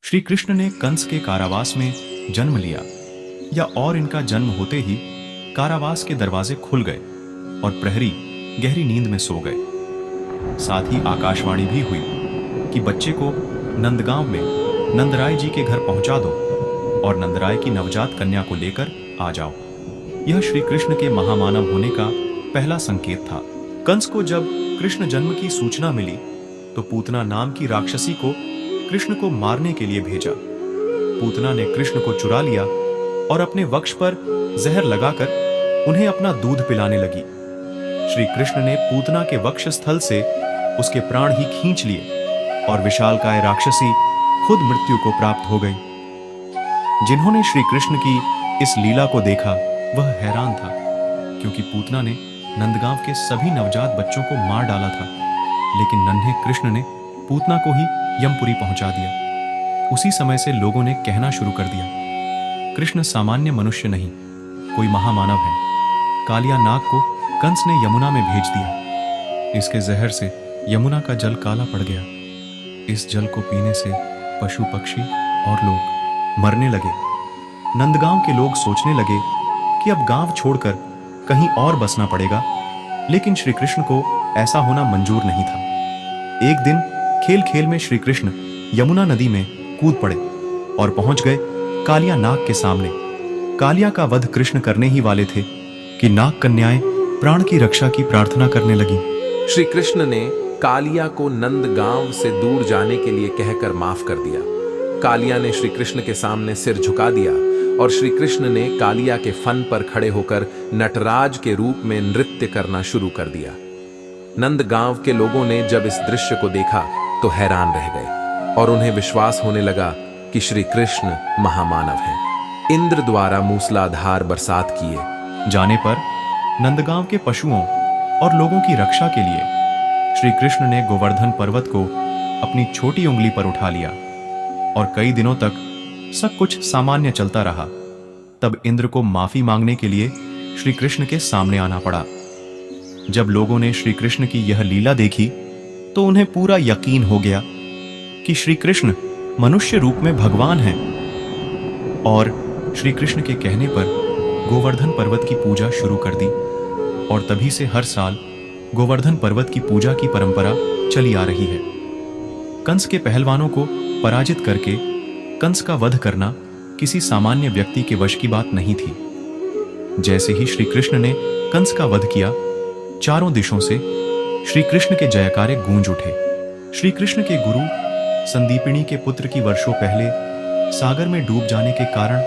श्री कृष्ण ने कंस के कारावास में जन्म लिया या और इनका जन्म होते ही कारावास के दरवाजे खुल गए और प्रहरी गहरी नींद में सो गए। साथ ही आकाशवाणी भी हुई कि बच्चे को नंदगांव में नंदराय जी के घर पहुंचा दो और नंदराय की नवजात कन्या को लेकर आ जाओ। यह श्री कृष्ण के महामानव होने का पहला संकेत था। कंस को जब कृष्ण जन्म की सूचना मिली तो पूतना नाम की राक्षसी को कृष्ण को मारने के लिए भेजा। पूतना ने कृष्ण को चुरा लिया और अपने वक्ष पर जहर लगाकर उन्हें अपना दूध पिलाने लगी। श्री कृष्ण ने पूतना के वक्ष स्थल से उसके प्राण ही खींच लिए और विशालकाय राक्षसी खुद मृत्यु को प्राप्त हो गई। जिन्होंने श्री कृष्ण की इस लीला को देखा वह हैरान था, क्योंकि पूतना ने नंदगांव के सभी नवजात बच्चों को मार डाला था, लेकिन नन्हे कृष्ण ने पूतना को ही यमपुरी पहुंचा दिया। उसी समय से लोगों ने कहना शुरू कर दिया, कृष्ण सामान्य मनुष्य नहीं, कोई महामानव है। कालिया नाग को कंस ने यमुना में भेज दिया। इसके जहर से यमुना का जल काला पड़ गया। इस जल को पीने से पशु पक्षी और लोग मरने लगे। नंदगांव के लोग सोचने लगे कि अब गांव छोड़कर कहीं और बसना पड़ेगा, लेकिन श्री कृष्ण को ऐसा होना मंजूर नहीं था। एक दिन खेल खेल में श्री कृष्ण यमुना नदी में कूद पड़े और पहुंच गए कालिया नाग के सामने। कालिया का वध कृष्ण करने ही वाले थे कि नाग कन्याएं प्राण की रक्षा की प्रार्थना करने लगी। श्री कृष्ण ने कालिया को नंदगांव से दूर जाने के लिए कहकर माफ कर दिया। कालिया ने श्री कृष्ण के सामने सिर झुका दिया और श्री कृष्ण ने कालिया के फन पर खड़े होकर नटराज के रूप में नृत्य करना शुरू कर दिया। नंदगांव के लोगों ने जब इस दृश्य को देखा तो हैरान रह गए और उन्हें विश्वास होने लगा कि श्री कृष्ण महामानव हैं। इंद्र द्वारा मूसलाधार बरसात किए जाने पर नंदगांव के पशुओं और लोगों की रक्षा के लिए श्री कृष्ण ने गोवर्धन पर्वत को अपनी छोटी उंगली पर उठा लिया और कई दिनों तक सब कुछ सामान्य चलता रहा। तब इंद्र को माफी मांगने के लिए श्री कृष्ण के सामने आना पड़ा। जब लोगों ने श्री कृष्ण की यह लीला देखी तो उन्हें पूरा यकीन हो गया कि श्री कृष्ण मनुष्य रूप में भगवान हैं, और श्री कृष्ण के कहने पर गोवर्धन पर्वत की पूजा शुरू कर दी। और तभी से हर साल गोवर्धन पर्वत की पूजा की परंपरा चली आ रही है। कंस के पहलवानों को पराजित करके कंस का वध करना किसी सामान्य व्यक्ति के वश की बात नहीं थी। जैसे ही श्री कृष्ण ने कंस का वध किया, चारों दिशों से श्री कृष्ण के जयकारे गूंज उठे। श्री कृष्ण के गुरु संदीपिनी के पुत्र की वर्षों पहले सागर में डूब जाने के कारण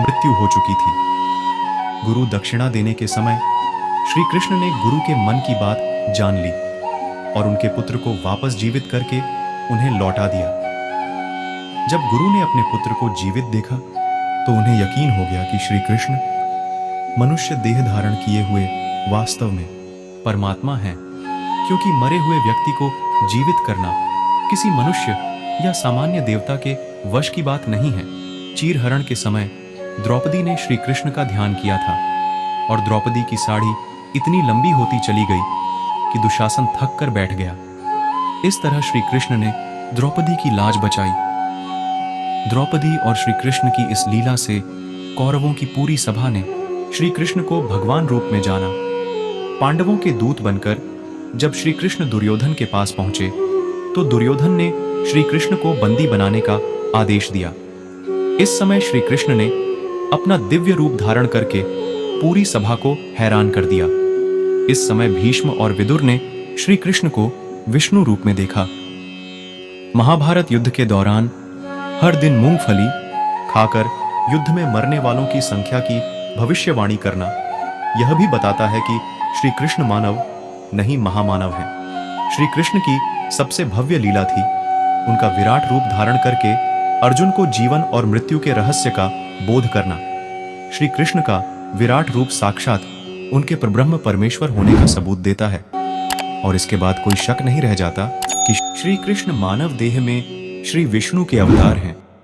मृत्यु हो चुकी थी। गुरु दक्षिणा देने के समय श्री कृष्ण ने गुरु के मन की बात जान ली और उनके पुत्र को वापस जीवित करके उन्हें लौटा दिया। जब गुरु ने अपने पुत्र को जीवित देखा तो उन्हें यकीन हो गया कि श्री कृष्ण मनुष्य देह धारण किए हुए वास्तव में परमात्मा हैं, क्योंकि मरे हुए व्यक्ति को जीवित करना किसी मनुष्य या सामान्य देवता के वश की बात नहीं है। चीरहरण के समय द्रौपदी ने श्री कृष्ण का ध्यान किया था और द्रौपदी की साड़ी इतनी लंबी होती चली गई कि दुशासन थक कर बैठ गया। इस तरह श्री कृष्ण ने द्रौपदी की लाज बचाई। द्रौपदी और श्री कृष्ण की इस लीला से कौरवों की पूरी सभा ने श्री कृष्ण को भगवान रूप में जाना। पांडवों के दूत बनकर जब श्री कृष्ण दुर्योधन के पास पहुंचे तो दुर्योधन ने श्री कृष्ण को बंदी बनाने का आदेश दिया। इस समय श्री कृष्ण ने अपना दिव्य रूप धारण करके पूरी सभा को हैरान कर दिया। इस समय भीष्म और विदुर ने श्री कृष्ण को विष्णु रूप में देखा। महाभारत युद्ध के दौरान हर दिन मूंगफली खाकर युद्ध में मरने वालों की संख्या की भविष्यवाणी करना यह भी बताता है कि श्री कृष्ण मानव नहीं महामानव है। श्री कृष्ण की सबसे भव्य लीला थी उनका विराट रूप धारण करके अर्जुन को जीवन और मृत्यु के रहस्य का बोध करना। श्री कृष्ण का विराट रूप साक्षात उनके परब्रह्म परमेश्वर होने का सबूत देता है, और इसके बाद कोई शक नहीं रह जाता कि श्री कृष्ण मानव देह में श्री विष्णु के अवतार हैं।